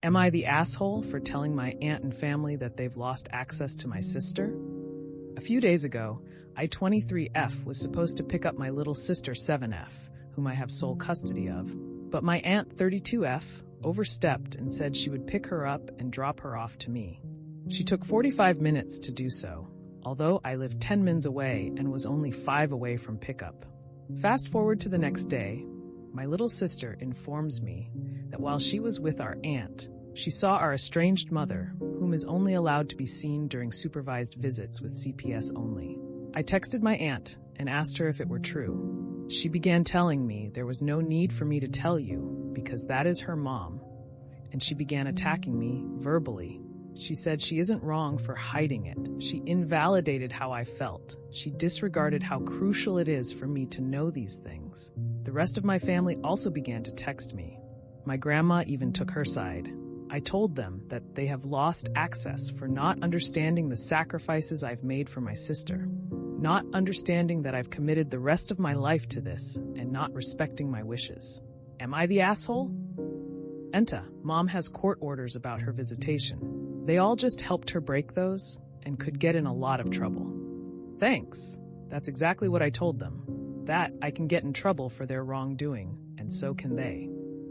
Am I the asshole for telling my aunt and family that they've lost access to my sister? A few days ago, I 23F was supposed to pick up my little sister 7F, whom I have sole custody of, but my aunt 32F overstepped and said she would pick her up and drop her off to me. She took 45 minutes to do so, although I lived 10 minutes away and was only 5 away from pickup. Fast forward to the next day, my little sister informs me that while she was with our aunt, she saw our estranged mother, whom is only allowed to be seen during supervised visits with CPS only. I texted my aunt and asked her if it were true. She began telling me there was no need for me to tell you because that is her mom, and she began attacking me verbally. She said she isn't wrong for hiding it. She invalidated how I felt. She disregarded how crucial it is for me to know these things. The rest of my family also began to text me. My grandma even took her side. I told them that they have lost access for not understanding the sacrifices I've made for my sister, not understanding that I've committed the rest of my life to this, and not respecting my wishes. Am I the asshole? AITA, Mom has court orders about her visitation. They all just helped her break those and could get in a lot of trouble. Thanks. That's exactly what I told them. That I can get in trouble for their wrongdoing, and so can they.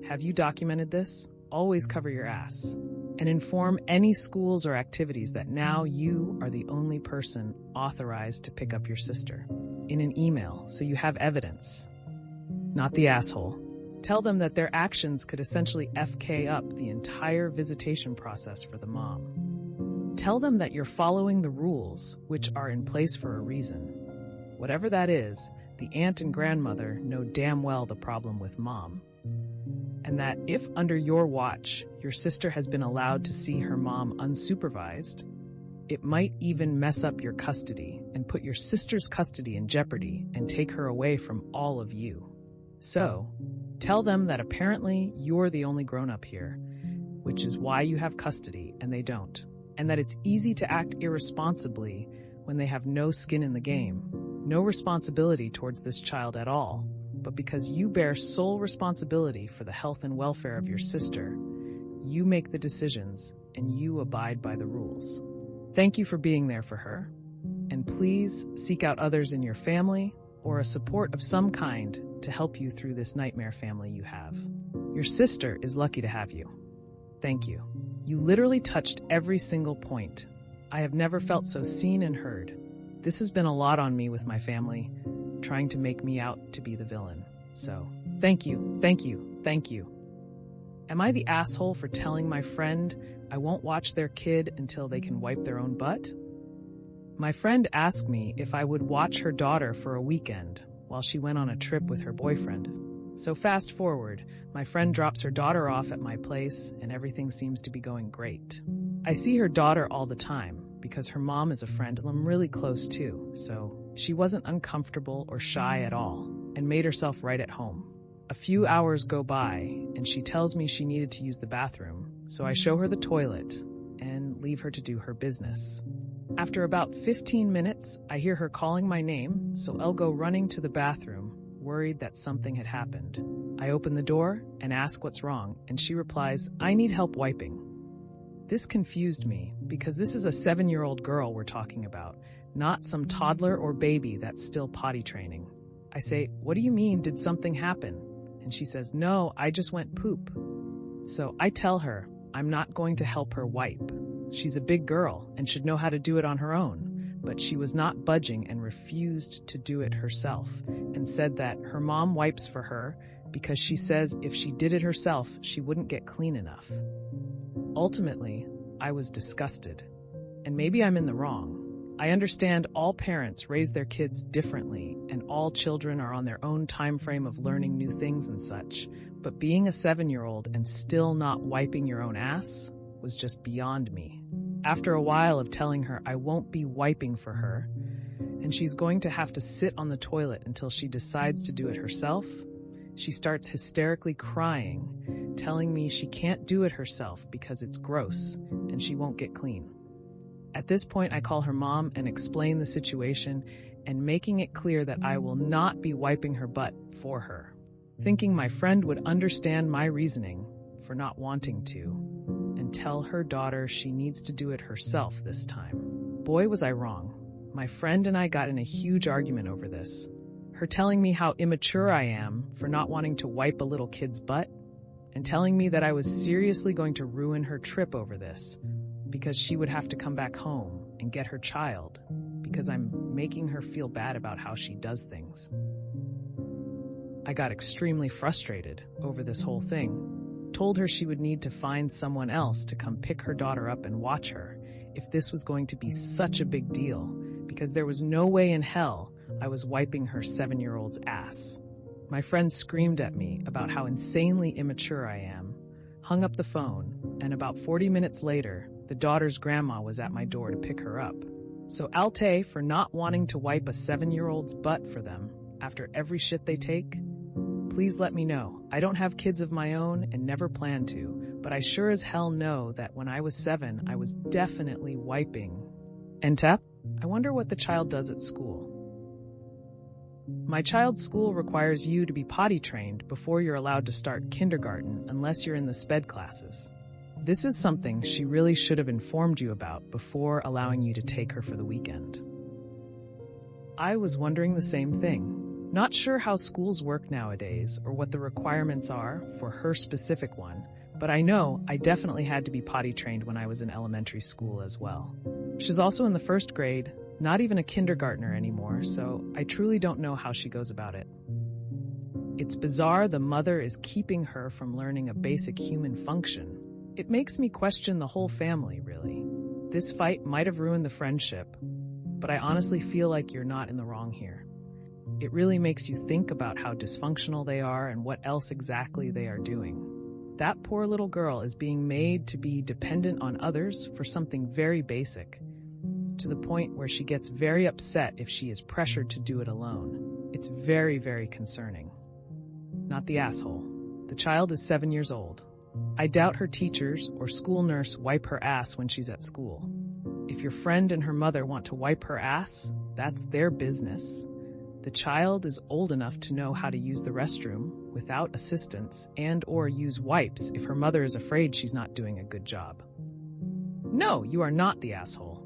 Have you documented this? Always cover your ass. And inform any schools or activities that now you are the only person authorized to pick up your sister. In an email, so you have evidence. Not the asshole. Tell them that their actions could essentially FK up the entire visitation process for the mom. Tell them that you're following the rules, which are in place for a reason. Whatever that is, the aunt and grandmother know damn well the problem with mom. And that if under your watch, your sister has been allowed to see her mom unsupervised, it might even mess up your custody and put your sister's custody in jeopardy and take her away from all of you. So, tell them that apparently you're the only grown-up here, which is why you have custody and they don't, and that it's easy to act irresponsibly when they have no skin in the game, no responsibility towards this child at all, but because you bear sole responsibility for the health and welfare of your sister, you make the decisions and you abide by the rules. Thank you for being there for her, and please seek out others in your family or a support of some kind to help you through this nightmare family you have. Your sister is lucky to have you. Thank you. You literally touched every single point. I have never felt so seen and heard. This has been a lot on me with my family, trying to make me out to be the villain. So, thank you, thank you, thank you. Am I the asshole for telling my friend I won't watch their kid until they can wipe their own butt? My friend asked me if I would watch her daughter for a weekend while she went on a trip with her boyfriend. So fast forward, my friend drops her daughter off at my place and everything seems to be going great. I see her daughter all the time because her mom is a friend and I'm really close to, so she wasn't uncomfortable or shy at all and made herself right at home. A few hours go by and she tells me she needed to use the bathroom, so I show her the toilet and leave her to do her business. After about 15 minutes, I hear her calling my name, so I'll go running to the bathroom, worried that something had happened. I open the door and ask what's wrong, and she replies, "I need help wiping." This confused me, because this is a 7-year-old girl we're talking about, not some toddler or baby that's still potty training. I say, "What do you mean, did something happen?" And she says, "No, I just went poop." So I tell her I'm not going to help her wipe. She's a big girl and should know how to do it on her own, but she was not budging and refused to do it herself and said that her mom wipes for her because she says if she did it herself, she wouldn't get clean enough. Ultimately, I was disgusted. And maybe I'm in the wrong. I understand all parents raise their kids differently and all children are on their own time frame of learning new things and such, but being a 7-year-old and still not wiping your own ass was just beyond me. After a while of telling her I won't be wiping for her, and she's going to have to sit on the toilet until she decides to do it herself, she starts hysterically crying, telling me she can't do it herself because it's gross and she won't get clean. At this point, I call her mom and explain the situation and making it clear that I will not be wiping her butt for her, thinking my friend would understand my reasoning for not wanting to. tell her daughter she needs to do it herself this time. Boy, was I wrong. My friend and I got in a huge argument over this. Her telling me how immature I am for not wanting to wipe a little kid's butt, and telling me that I was seriously going to ruin her trip over this because she would have to come back home and get her child because I'm making her feel bad about how she does things. I got extremely frustrated over this whole thing, told her she would need to find someone else to come pick her daughter up and watch her if this was going to be such a big deal, because there was no way in hell I was wiping her 7-year-old's ass. My friend screamed at me about how insanely immature I am, hung up the phone, and about 40 minutes later, the daughter's grandma was at my door to pick her up. So AITA for not wanting to wipe a 7-year-old's butt for them after every shit they take? Please let me know. I don't have kids of my own and never plan to, but I sure as hell know that when I was 7, I was definitely wiping. NTAP? I wonder what the child does at school. My child's school requires you to be potty trained before you're allowed to start kindergarten unless you're in the SPED classes. This is something she really should have informed you about before allowing you to take her for the weekend. I was wondering the same thing. Not sure how schools work nowadays or what the requirements are for her specific one, but I know I definitely had to be potty trained when I was in elementary school as well. She's also in the 1st grade, not even a kindergartner anymore, so I truly don't know how she goes about it. It's bizarre the mother is keeping her from learning a basic human function. It makes me question the whole family, really. This fight might have ruined the friendship, but I honestly feel like you're not in the wrong here. It really makes you think about how dysfunctional they are and what else exactly they are doing. That poor little girl is being made to be dependent on others for something very basic, to the point where she gets very upset if she is pressured to do it alone. It's very, very concerning. Not the asshole. The child is 7 years old. I doubt her teachers or school nurse wipe her ass when she's at school. If your friend and her mother want to wipe her ass, that's their business. The child is old enough to know how to use the restroom without assistance and/or use wipes if her mother is afraid she's not doing a good job. No, you are not the asshole.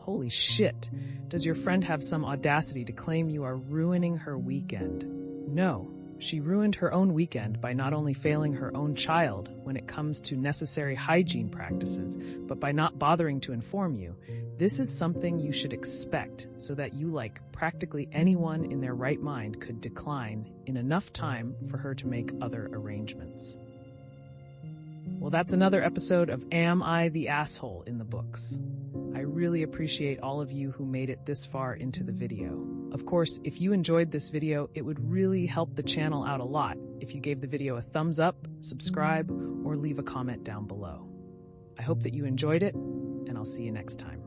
Holy shit, does your friend have some audacity to claim you are ruining her weekend? No, she ruined her own weekend by not only failing her own child when it comes to necessary hygiene practices, but by not bothering to inform you. This is something you should expect so that you, like practically anyone in their right mind, could decline in enough time for her to make other arrangements. Well, that's another episode of Am I the Asshole in the books. I really appreciate all of you who made it this far into the video. Of course, if you enjoyed this video, it would really help the channel out a lot if you gave the video a thumbs up, subscribe, or leave a comment down below. I hope that you enjoyed it, and I'll see you next time.